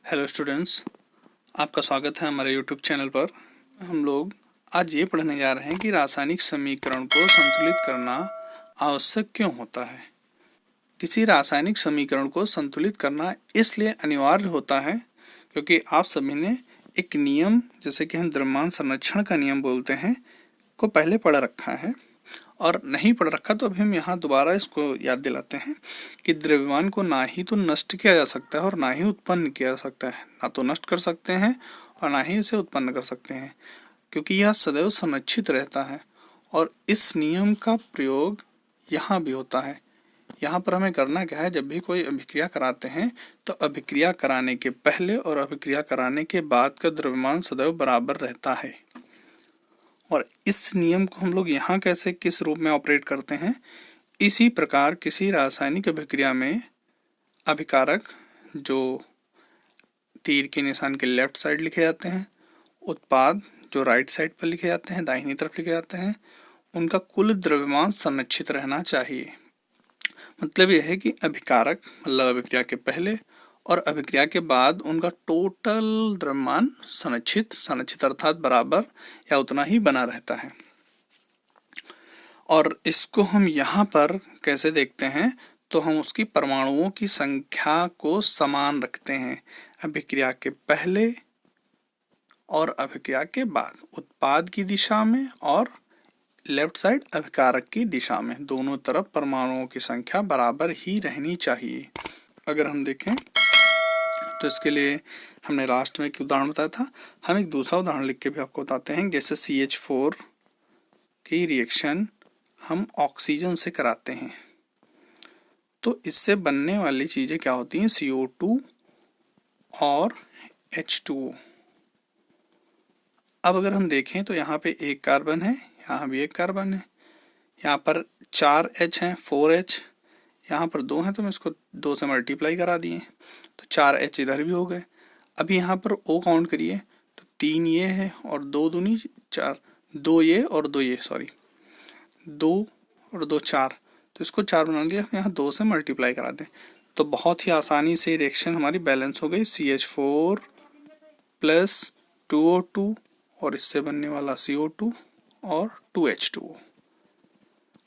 Hello students, आपका स्वागत है हमारे यूट्यूब चैनल पर। हम लोग आज ये पढ़ने जा रहे हैं कि रासायनिक समीकरण को संतुलित करना आवश्यक क्यों होता है। किसी रासायनिक समीकरण को संतुलित करना इसलिए अनिवार्य होता है क्योंकि आप सभी ने एक नियम, जैसे कि हम द्रव्यमान संरक्षण का नियम बोलते हैं, को पहले पढ़ रखा है, और नहीं पढ़ रखा तो अभी हम यहाँ दोबारा इसको याद दिलाते हैं कि द्रव्यमान को ना ही तो नष्ट किया जा सकता है और ना ही उत्पन्न किया जा सकता है। ना तो नष्ट कर सकते हैं और ना ही इसे उत्पन्न कर सकते हैं, क्योंकि यह सदैव संरक्षित रहता है। और इस नियम का प्रयोग यहाँ भी होता है। यहाँ पर हमें करना क्या है, जब भी कोई अभिक्रिया कराते हैं तो अभिक्रिया कराने के पहले और अभिक्रिया कराने के बाद का द्रव्यमान सदैव बराबर रहता है। और इस नियम को हम लोग यहाँ कैसे किस रूप में ऑपरेट करते हैं, इसी प्रकार किसी रासायनिक अभिक्रिया में अभिकारक जो तीर के निशान के लेफ्ट साइड लिखे जाते हैं, उत्पाद जो राइट साइड पर लिखे जाते हैं, दाहिनी तरफ लिखे जाते हैं, उनका कुल द्रव्यमान संरक्षित रहना चाहिए। मतलब यह है कि अभिकारक मतलब अभिक्रिया के पहले और अभिक्रिया के बाद उनका टोटल द्रव्यमान संरक्षित अर्थात बराबर या उतना ही बना रहता है। और इसको हम यहाँ पर कैसे देखते हैं, तो हम उसकी परमाणुओं की संख्या को समान रखते हैं अभिक्रिया के पहले और अभिक्रिया के बाद, उत्पाद की दिशा में और लेफ्ट साइड अभिकारक की दिशा में, दोनों तरफ परमाणुओं की संख्या बराबर ही रहनी चाहिए। अगर हम देखें तो इसके लिए हमने लास्ट में एक उदाहरण बताया था, हम एक दूसरा उदाहरण लिख के भी आपको बताते हैं। जैसे CH4 की रिएक्शन हम ऑक्सीजन से कराते हैं तो इससे बनने वाली चीज़ें क्या होती हैं, CO2 और H2O। अब अगर हम देखें तो यहाँ पे एक कार्बन है, यहाँ भी एक कार्बन है, यहाँ पर 4 H हैं, 4H, यहाँ पर 2 हैं तो मैं इसको 2 से मल्टीप्लाई करा दिए तो 4 H इधर भी हो गए। अभी यहाँ पर O काउंट करिए तो 3 ये है और 2 दूनी 4, 2 ये और 2 ये, सॉरी 2 और 2 4, तो इसको 4 बनाने के लिए हम यहाँ 2 से मल्टीप्लाई करा दें तो बहुत ही आसानी से रिएक्शन हमारी बैलेंस हो गई। CH4 प्लस 2O2 और इससे बनने वाला CO2 और 2H2O,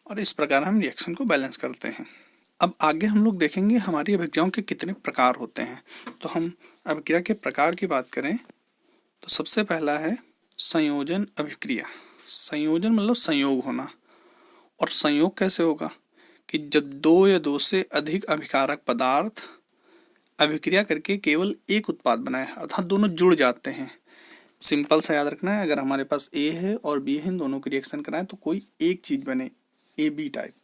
और इस प्रकार हम रिएक्शन को बैलेंस करते हैं। अब आगे हम लोग देखेंगे हमारी अभिक्रियाओं के कितने प्रकार होते हैं। तो हम अभिक्रिया के प्रकार की बात करें तो सबसे पहला है संयोजन अभिक्रिया। संयोजन मतलब संयोग होना, और संयोग कैसे होगा कि जब 2 या 2 से अधिक अभिकारक पदार्थ अभिक्रिया करके केवल एक उत्पाद बनाए, अर्थात दोनों जुड़ जाते हैं। सिंपल सा याद रखना है, अगर हमारे पास A है और B है, इन दोनों की रिएक्शन कराएं तो कोई एक चीज बने, AB टाइप,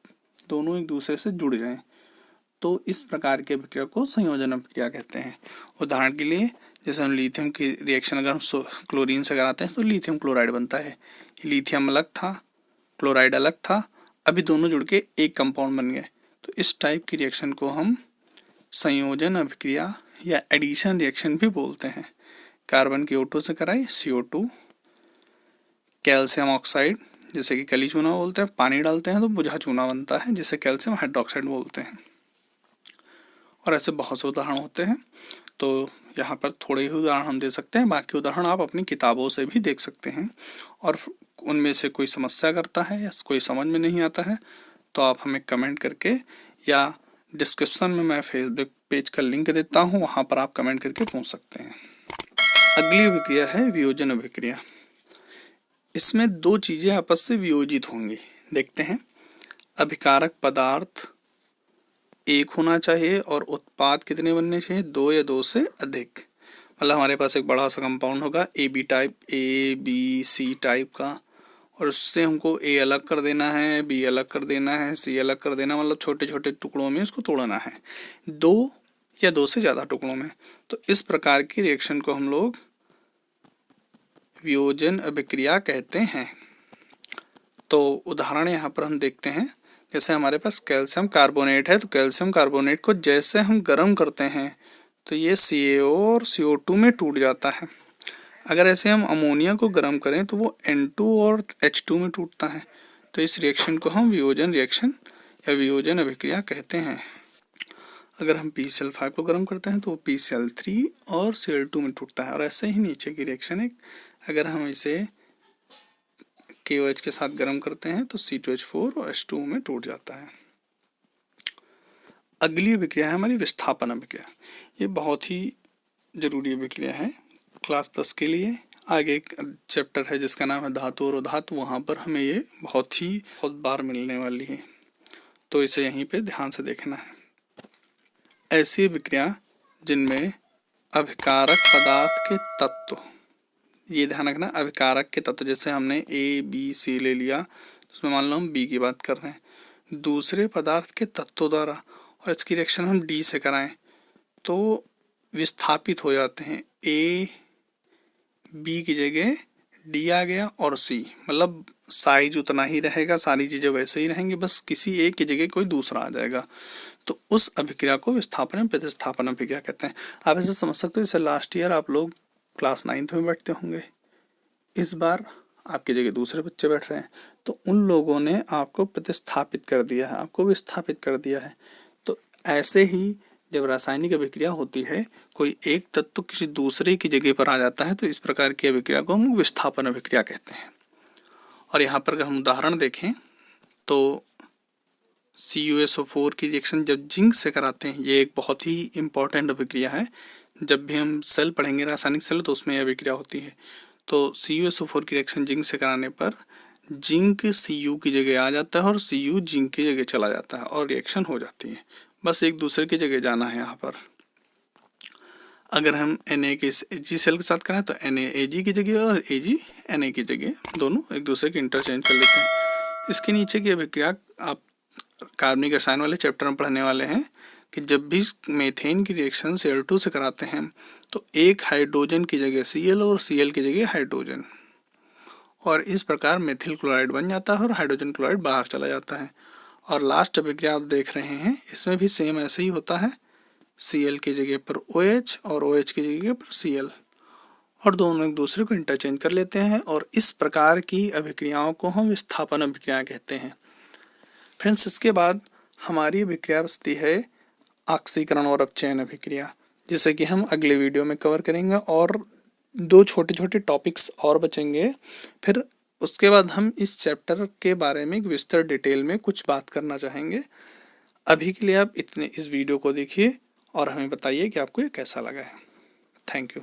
दोनों एक दूसरे से जुड़ जाएं, तो इस प्रकार की अभिक्रिया को संयोजन अभिक्रिया कहते हैं। उदाहरण के लिए जैसे हम लिथियम की रिएक्शन अगर हम क्लोरीन से कराते हैं तो लिथियम क्लोराइड बनता है। लिथियम अलग था, क्लोराइड अलग था, अभी दोनों जुड़ के एक कंपाउंड बन गए, तो इस टाइप की रिएक्शन को हम संयोजन अभिक्रिया या एडिशन रिएक्शन भी बोलते हैं। कार्बन की O2 से कराई CO2, कैल्शियम ऑक्साइड जैसे कि कली चूना बोलते हैं, पानी डालते हैं तो बुझा चूना बनता है जिसे कैल्शियम हाइड्रोक्साइड बोलते हैं। और ऐसे बहुत से उदाहरण होते हैं, तो यहाँ पर थोड़े ही उदाहरण हम दे सकते हैं, बाकी उदाहरण आप अपनी किताबों से भी देख सकते हैं। और उनमें से कोई समस्या करता है या कोई समझ में नहीं आता है तो आप हमें कमेंट करके, या डिस्क्रिप्शन में मैं फेसबुक पेज का लिंक देता हूँ, वहाँ पर आप कमेंट करके पूछ सकते हैं। अगली अभिक्रिया है वियोजन अभिक्रिया। इसमें 2 चीज़ें आपस से वियोजित होंगी। देखते हैं, अभिकारक पदार्थ एक होना चाहिए और उत्पाद कितने बनने चाहिए, 2 या 2 से अधिक। मतलब हमारे पास एक बड़ा सा कंपाउंड होगा AB टाइप, ABC टाइप का, और उससे हमको A अलग कर देना है, B अलग कर देना है, C अलग कर देना, मतलब छोटे छोटे टुकड़ों में इसको तोड़ना है, 2 या 2 से ज़्यादा टुकड़ों में। तो इस प्रकार की रिएक्शन को हम लोग वियोजन अभिक्रिया कहते हैं। तो उदाहरण यहाँ पर हम देखते हैं, जैसे हमारे पास कैल्शियम कार्बोनेट है तो कैल्शियम कार्बोनेट को जैसे हम गर्म करते हैं तो ये CaO और CO2 में टूट जाता है। अगर ऐसे हम अमोनिया को गर्म करें तो वो N2 और H2 में टूटता है। तो इस रिएक्शन को हम वियोजन रिएक्शन या वियोजन अभिक्रिया कहते हैं। अगर हम PCl5 को गर्म करते हैं तो वो PCl3 और Cl2 में टूटता है। और ऐसे ही नीचे की रिएक्शन है, अगर हम इसे KOH के साथ गर्म करते हैं तो C2H4 और H2 में टूट जाता है। अगली अभिक्रिया है हमारी विस्थापन अभिक्रिया। ये बहुत ही जरूरी अभिक्रिया है क्लास 10 के लिए। आगे एक चैप्टर है जिसका नाम है धातु और उधातु, वहाँ पर हमें ये बहुत बार मिलने वाली है, तो इसे यहीं पे ध्यान से देखना है। ऐसी अभिक्रिया जिनमें अभिकारक पदार्थ के तत्व, ये ध्यान रखना, अभिकारक के तत्व, जैसे हमने A, B, C ले लिया, उसमें मान लो हम B की बात कर रहे हैं, दूसरे पदार्थ के तत्वों द्वारा और इसकी रिएक्शन हम D से कराएं तो विस्थापित हो जाते हैं। A, B की जगह D आ गया और C, मतलब साइज उतना ही रहेगा, सारी चीज़ें वैसे ही रहेंगी, बस किसी एक की जगह कोई दूसरा आ जाएगा, तो उस अभिक्रिया को विस्थापन एवं प्रतिस्थापन अभिक्रिया कहते हैं। आप ऐसे समझ सकते हो, जैसे लास्ट ईयर आप लोग क्लास 9th में बैठते होंगे, इस बार आपकी जगह दूसरे बच्चे बैठ रहे हैं, तो उन लोगों ने आपको प्रतिस्थापित कर दिया है, आपको विस्थापित कर दिया है। तो ऐसे ही जब रासायनिक अभिक्रिया होती है, कोई एक तत्व किसी दूसरे की जगह पर आ जाता है, तो इस प्रकार की अभिक्रिया को हम विस्थापन अभिक्रिया कहते हैं। और यहाँ पर अगर हम उदाहरण देखें तो CuSO4 की रिएक्शन जब जिंक से कराते हैं, ये एक बहुत ही इम्पॉर्टेंट अभिक्रिया है। जब भी हम सेल पढ़ेंगे, रासायनिक सेल, तो उसमें यह अभिक्रिया होती है। तो CuSO4 की रिएक्शन जिंक से कराने पर जिंक Cu की जगह आ जाता है और Cu जिंक की जगह चला जाता है और रिएक्शन हो जाती है। बस एक दूसरे की जगह जाना है यहाँ पर। अगर हम Na के Ag सेल के साथ कराएं तो Na Ag की जगह और Ag Na की जगह, दोनों एक दूसरे के इंटरचेंज कर लेते हैं। इसके नीचे की अभिक्रिया आप कार्बनिक रसायन वाले चैप्टर में पढ़ने वाले हैं कि जब भी मीथेन की रिएक्शन Cl2 से कराते हैं तो एक हाइड्रोजन की जगह Cl और Cl की जगह हाइड्रोजन, और इस प्रकार मेथिल क्लोराइड बन जाता है और हाइड्रोजन क्लोराइड बाहर चला जाता है। और लास्ट अभिक्रिया आप देख रहे हैं, इसमें भी सेम ऐसे ही होता है, Cl की जगह पर OH और OH की जगह पर Cl, और दोनों एक दूसरे को इंटरचेंज कर लेते हैं, और इस प्रकार की अभिक्रियाओं को हम विस्थापन अभिक्रिया कहते हैं। फ्रेंड्स, इसके बाद हमारी अभिक्रिया बचती है ऑक्सीकरण और अपचयन अभिक्रिया, जिसे कि हम अगले वीडियो में कवर करेंगे, और 2 छोटे छोटे टॉपिक्स और बचेंगे। फिर उसके बाद हम इस चैप्टर के बारे में विस्तार डिटेल में कुछ बात करना चाहेंगे। अभी के लिए आप इस वीडियो को देखिए और हमें बताइए कि आपको ये कैसा लगा है। Thank you.